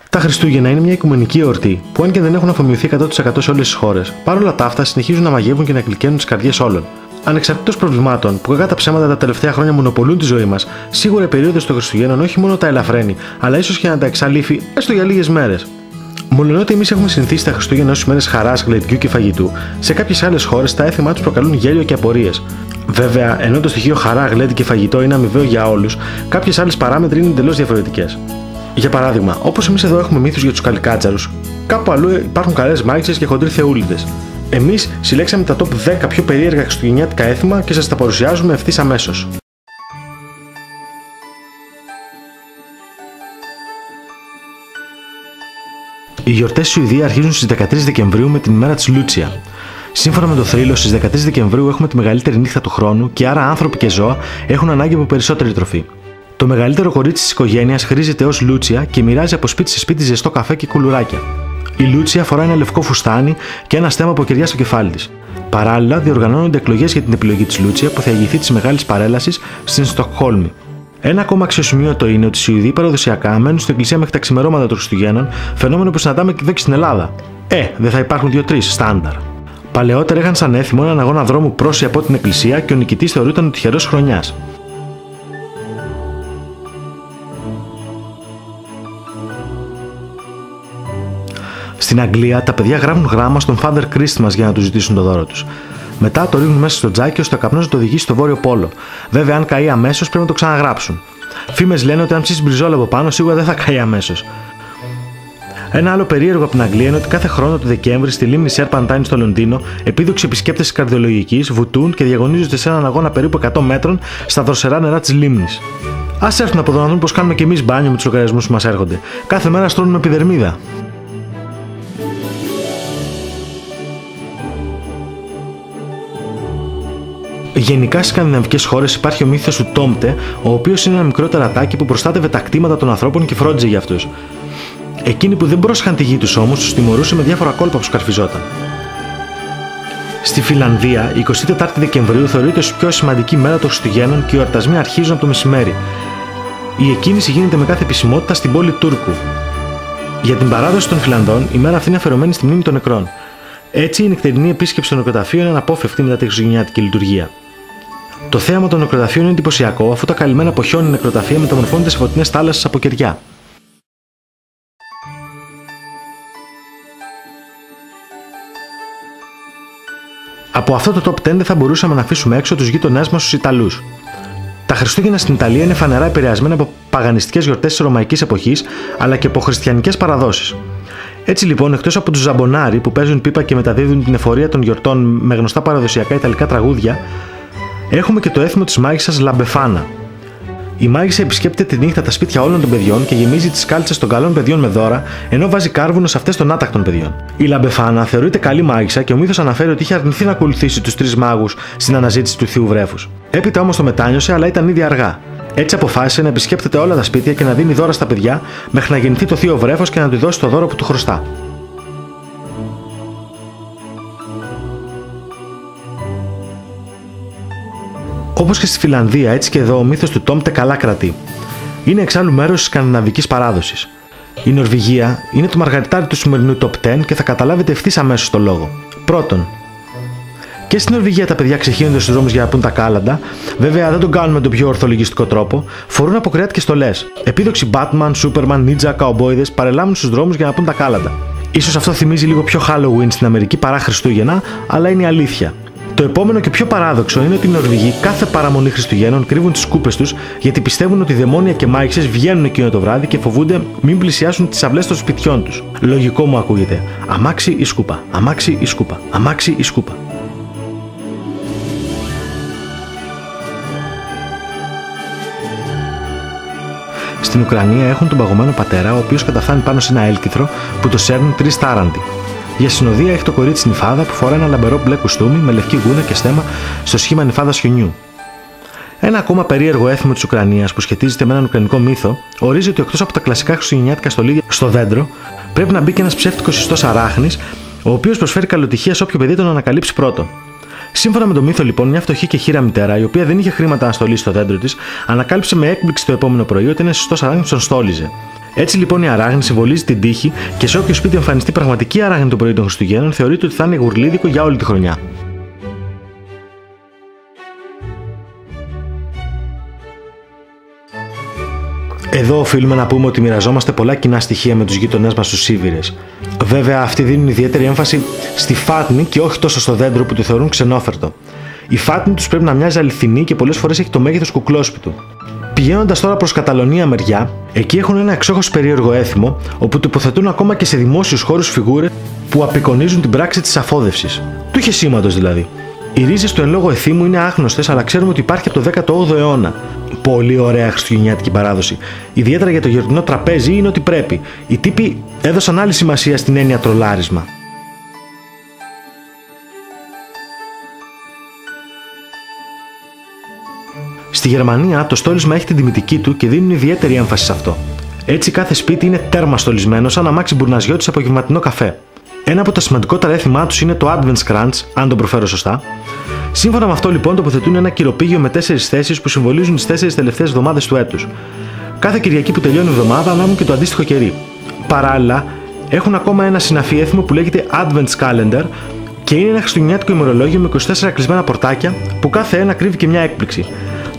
Τα Χριστούγεννα είναι μια οικουμενική εορτή που, αν και δεν έχουν αφομοιωθεί 100% σε όλες τις χώρες, παρόλα τα αυτά συνεχίζουν να μαγεύουν και να γλυκαίνουν τις καρδιές όλων. Ανεξαρτήτως προβλημάτων που κακά τα ψέματα τα τελευταία χρόνια μονοπολούν τη ζωή μας, σίγουρα η περίοδος των Χριστουγέννων όχι μόνο τα ελαφραίνει, αλλά ίσως και να τα εξαλείφει έστω για λίγες μέρες. Μολονότι εμείς έχουμε συνηθίσει τα Χριστούγεννα ως μέρες χαράς, γλεντιού και φαγητού, σε κάποιες άλλες χώρες τα έθιμά τους προκαλούν γέλιο και απορίες. Βέβαια, ενώ το στοιχείο χαρά, γλέντι και φαγητό είναι αμοιβαίο για όλους, κάποιες άλλες παράμετροι είναι εντελώς διαφορετικές. Για παράδειγμα, όπως εμείς εδώ έχουμε μύθους για τους καλικάτσαρους, κάπου αλλού υπάρχουν καλές μάγισσες και χοντροί θεούλιδες. Εμείς συλλέξαμε τα top 10 πιο περίεργα χριστουγεννιάτικα έθιμα και σας τα παρουσιάζουμε ευθύς αμέσως. Οι γιορτές στη Σουηδία αρχίζουν στις 13 Δεκεμβρίου με την ημέρα της Λούτσια. Σύμφωνα με το θρύλο, στις 13 Δεκεμβρίου έχουμε τη μεγαλύτερη νύχτα του χρόνου και άρα άνθρωποι και ζώα έχουν ανάγκη από περισσότερη τροφή. Το μεγαλύτερο κορίτσι της οικογένειας χρήζεται ως Λούτσια και μοιράζει από σπίτι σε σπίτι ζεστό καφέ και κουλουράκια. Η Λούτσια φοράει ένα λευκό φουστάνι και ένα στέμμα από κεριά στο κεφάλι της. Παράλληλα, διοργανώνονται εκλογές για την επιλογή της Λούτσια που θα ηγηθεί της μεγάλης παρέλασης στην Στοκχόλμη. Ένα ακόμα αξιοσημείωτο είναι ότι οι Σουηδοί παραδοσιακά μένουν στην εκκλησία μέχρι τα ξημερώματα των Χριστουγέννων, φαινόμενο που συναντάμε και εδώ και στην Ελλάδα. Δεν θα υπάρχουν 2-3 στάνταρ. Παλαιότερα είχαν σαν έθιμο έναν αγώνα δρόμου πρόσι από την εκκλησία και ο νικητής θεωρούταν ο τυχερός χρονιάς. Στην Αγγλία, τα παιδιά γράφουν γράμμα στον Father Christmas για να του ζητήσουν το δώρο τους. Μετά το ρίχνουν μέσα στο τζάκι ώστε ο καπνός να το οδηγήσει στο Βόρειο Πόλο. Βέβαια, αν καεί αμέσως, πρέπει να το ξαναγράψουν. Φήμες λένε ότι αν ψήσει μπριζόλα από πάνω, σίγουρα δεν θα καεί αμέσως. Ένα άλλο περίεργο από την Αγγλία είναι ότι κάθε χρόνο το Δεκέμβρη στη λίμνη Σέρπαντάιν στο Λονδίνο, επίδοξοι επισκέπτες της καρδιολογικής βουτούν και διαγωνίζονται σε έναν αγώνα περίπου 100 μέτρων στα δροσερά νερά της λίμνης. Ας έρθουν από εδώ να δουν πως κάνουμε κι εμείς μπάνιο με τους λογαριασμούς που μας έρχονται. Κάθε μέρα στρώνουμε επιδερμίδα. Γενικά στις σκανδιναβικές χώρες υπάρχει ο μύθος του Τόμτε, ο οποίος είναι ένα μικρό τερατάκι που προστάτευε τα κτήματα των ανθρώπων και φρόντιζε για αυτούς. Εκείνοι που δεν πρόσεχαν τη γη τους όμως τους τιμωρούσε με διάφορα κόλπα που σκαρφιζόταν. Στη Φιλανδία, η 24η Δεκεμβρίου θεωρείται ως πιο σημαντική μέρα των Χριστουγέννων και οι εορτασμοί αρχίζουν από το μεσημέρι. Η εκκίνηση γίνεται με κάθε επισημότητα στην πόλη Τούρκου. Για την παράδοση των Φιλανδών, η μέρα αυτή είναι αφιερωμένη στη μνήμη των νεκρών. Έτσι, η νυχτερινή επίσκεψη στο νεκροταφείο είναι αναπόφευκτη μετά τη χριστουγεννιάτικη λειτουργία. Το θέαμα των νεκροταφείων είναι εντυπωσιακό, αφού τα καλυμμένα από χιόνι νεκροταφεία μεταμορφώνονται σε φωτεινές θάλασσες από κεριά. Από αυτό το top 10 δεν θα μπορούσαμε να αφήσουμε έξω τους γείτονές μας τους Ιταλούς. Τα Χριστούγεννα στην Ιταλία είναι φανερά επηρεασμένα από παγανιστικές γιορτές της ρωμαϊκής εποχής, αλλά και από χριστιανικές παραδόσεις. Έτσι λοιπόν, εκτός από τους ζαμπονάρι που παίζουν πίπα και μεταδίδουν την εφορία των γιορτών με γνωστά παραδοσιακά ιταλικά τραγούδια, έχουμε και το έθιμο της μάγισσας Λαμπεφάνα. Η μάγισσα επισκέπτεται τη νύχτα τα σπίτια όλων των παιδιών και γεμίζει τις κάλτσες των καλών παιδιών με δώρα, ενώ βάζει κάρβουνο σε αυτές των άτακτων παιδιών. Η Λαμπεφάνα θεωρείται καλή μάγισσα και ο μύθος αναφέρει ότι είχε αρνηθεί να ακολουθήσει τους τρεις μάγους στην αναζήτηση του θείου βρέφους. Έπειτα όμως το μετάνιωσε, αλλά ήταν ήδη αργά. Έτσι αποφάσισε να επισκέπτεται όλα τα σπίτια και να δίνει δώρα στα παιδιά μέχρι να γεννηθεί το θείο βρέφος και να του δώσει το δώρο που του χρωστά. Όπως και στη Φιλανδία, έτσι και εδώ ο μύθος του Τόμτε καλά κρατεί. Είναι εξάλλου μέρος της σκανδιναβικής παράδοσης. Η Νορβηγία είναι το μαργαριτάρι του σημερινού top 10 και θα καταλάβετε ευθύς αμέσως το λόγο. Πρώτον, και στην Νορβηγία τα παιδιά ξεχύνονται στους δρόμους για να πούν τα κάλαντα, βέβαια δεν τον κάνουν με τον πιο ορθολογιστικό τρόπο, φορούν αποκριάτικες στολές. Επίδοξοι Batman, Superman, Ninja, Cowboys παρελάμβανουν στους δρόμους για να πούν τα κάλαντα. Ίσως αυτό θυμίζει λίγο πιο Halloween στην Αμερική παρά Χριστούγεννα, αλλά είναι η αλήθεια. Το επόμενο και πιο παράδοξο είναι ότι οι Νορβηγοί κάθε παραμονή Χριστουγέννων κρύβουν τις κούπες τους γιατί πιστεύουν ότι δαιμόνια και μάγισσες βγαίνουν εκείνο το βράδυ και φοβούνται μην πλησιάσουν τις αυλές των σπιτιών τους. Λογικό μου ακούγεται. Αμάξι ή σκούπα, αμάξι ή σκούπα, αμάξι ή σκούπα. Στην Ουκρανία έχουν τον παγωμένο πατέρα, ο οποίος καταφθάνει πάνω σε ένα έλκυθρο που το σέρνουν τρεις τάραντοι. Για συνοδεία έχει το κορίτσι νυφάδα που φοράει ένα λαμπερό μπλε κουστούμι με λευκή γούνα και στέμμα στο σχήμα νυφάδας χιονιού. Ένα ακόμα περίεργο έθιμο της Ουκρανίας που σχετίζεται με έναν ουκρανικό μύθο ορίζει ότι εκτός από τα κλασικά χριστουγεννιάτικα στολίδια στο δέντρο, πρέπει να μπει και ένας ψεύτικος ιστός αράχνης, ο οποίος προσφέρει καλοτυχία σε όποιο παιδί τον ανακαλύψει πρώτον. Σύμφωνα με το μύθο, λοιπόν, μια φτωχή και χήρα μητέρα, η οποία δεν είχε χρήματα να στολίσει το δέντρο της, ανακάλυψε με έκπληξη το επόμενο πρωί ότι ένας ιστός αράχνης τον στόλιζε. Έτσι λοιπόν η αράγνη συμβολίζει την τύχη και σε όποιο σπίτι εμφανιστεί πραγματική αράγνη το πρωί των Χριστουγέννων, θεωρείται ότι θα είναι γουρλίδικο για όλη τη χρονιά. Εδώ οφείλουμε να πούμε ότι μοιραζόμαστε πολλά κοινά στοιχεία με τους γείτονές μας τους Σίβηρες. Βέβαια, αυτοί δίνουν ιδιαίτερη έμφαση στη φάτνη και όχι τόσο στο δέντρο που το θεωρούν ξενόφερτο. Η φάτνη τους πρέπει να μοιάζει αληθινή και πολλές φορές έχει το μέγεθος κουκλόσπιτου. Πηγαίνοντας τώρα προς Καταλωνία μεριά, εκεί έχουν ένα εξόχως περίεργο έθιμο, όπου τοποθετούν ακόμα και σε δημόσιους χώρους φιγούρες που απεικονίζουν την πράξη της αφόδευσης. Του χεσίματος δηλαδή. Οι ρίζες του εν λόγω εθήμου είναι άγνωστες, αλλά ξέρουμε ότι υπάρχει από το 18ο αιώνα. Πολύ ωραία χριστουγεννιάτικη παράδοση. Ιδιαίτερα για το γιορτινό τραπέζι είναι ότι πρέπει. Οι τύποι έδωσαν άλλη σημασία στην έννοια τρολάρισμα. Στη Γερμανία το στόλισμα έχει την τιμητική του και δίνουν ιδιαίτερη έμφαση σε αυτό. Έτσι κάθε σπίτι είναι τέρμα στολισμένο σαν αμάξι μπουρναζιώτη σε απογευματινό καφέ. Ένα από τα σημαντικότερα έθιμά του είναι το Adventskrantz, αν το προφέρω σωστά. Σύμφωνα με αυτό λοιπόν τοποθετούν ένα κυροπήγιο με 4 θέσεις που συμβολίζουν τις 4 τελευταίες εβδομάδες του έτους. Κάθε Κυριακή που τελειώνει η εβδομάδα ανάβουν και το αντίστοιχο κερί. Παράλληλα, έχουν ακόμα ένα συναφή έθιμο που λέγεται Advents Calendar και είναι ένα χριστουγεννιάτικο ημερολόγιο με 24 κλεισμένα πορτάκια που κάθε ένα κρύβει και μια έκπληξη.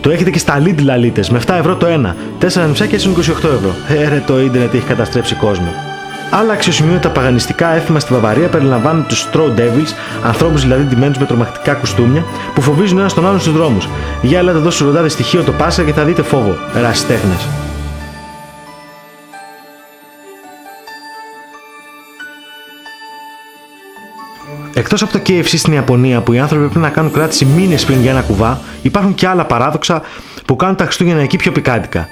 Το έχετε και στα Lidl αλίτες με 7 ευρώ το ένα, 4 νηψάκια έσουν 28 ευρώ. Το ίντερνετ έχει καταστρέψει κόσμο. Άλλα αξιοσημείωτα παγανιστικά έθιμα στη Βαβαρία περιλαμβάνουν τους Straw Devils, ανθρώπους δηλαδή ντυμένους με τρομακτικά κουστούμια, που φοβίζουν ένας τον άλλον στους δρόμους. Για ελάτε εδώ στους ροντάδες στοιχείο το Πάσχα και θα δείτε φόβο. Ερασιτέχνες. Εκτός από το KFC στην Ιαπωνία, που οι άνθρωποι πρέπει να κάνουν κράτηση μήνες πριν για ένα κουβά, υπάρχουν και άλλα παράδοξα που κάνουν τα Χριστούγεννα εκεί πιο πικάντικα.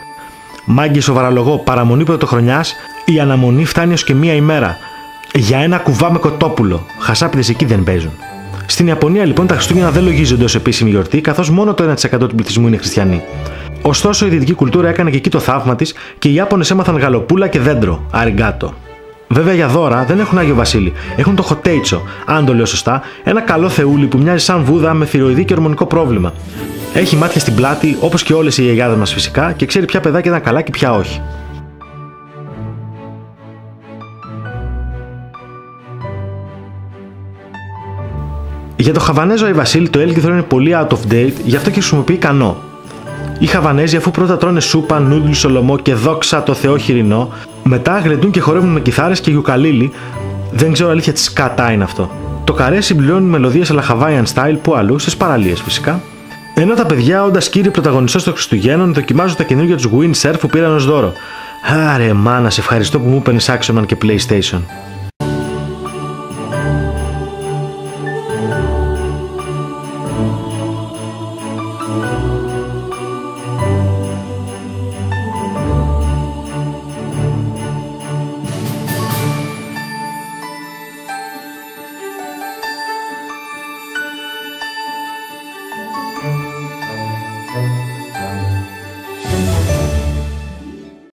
Μάγκες, σοβαραλογώ, παραμονή πρωτοχρονιάς, η αναμονή φτάνει ως και μία ημέρα. Για ένα κουβά με κοτόπουλο. Χασάπιδες εκεί δεν παίζουν. Στην Ιαπωνία λοιπόν τα Χριστούγεννα δεν λογίζονται ως επίσημη γιορτή, καθώς μόνο το 1% του πληθυσμού είναι χριστιανοί. Ωστόσο η δυτική κουλτούρα έκανε και εκεί το θαύμα της και οι Ιάπωνες έμαθαν γαλοπούλα και δέντρο. Αριγκάτο. Βέβαια για δώρα δεν έχουν Άγιο Βασίλη. Έχουν το Χοτέιτσο, αν το λέω σωστά, ένα καλό θεούλι που μοιάζει σαν Βούδα με θηροειδή και ορμονικό πρόβλημα. Έχει μάτια στην πλάτη, όπως και όλες οι γιαγιάδες μας φυσικά, και ξέρει ποια παιδάκια ήταν καλά και ποια όχι. Για το Χαβανέζο Άι Βασίλη το έλκυθρο είναι πολύ out of date, γι' αυτό και χρησιμοποιεί κανό. Οι Χαβανέζοι, αφού πρώτα τρώνε σούπα, νούντλ, σολομό και δόξα το Θεό χοιρινό, μετά γλεντούν και χορεύουν με κιθάρες και γιουκαλίλι. Δεν ξέρω αλήθεια τι σκατά είναι αυτό. Το καρέ συμπληρώνει μελωδίες αλλά Hawaiian style που αλλού, στις παραλίες φυσικά. Ενώ τα παιδιά, όντας κύριοι πρωταγωνιστές των Χριστουγέννων, δοκιμάζουν τα καινούργια τους Windsurf που πήραν ως δώρο. Άρε μάνα, σε ευχαριστώ που μου έπαιρνες Action Man και PlayStation.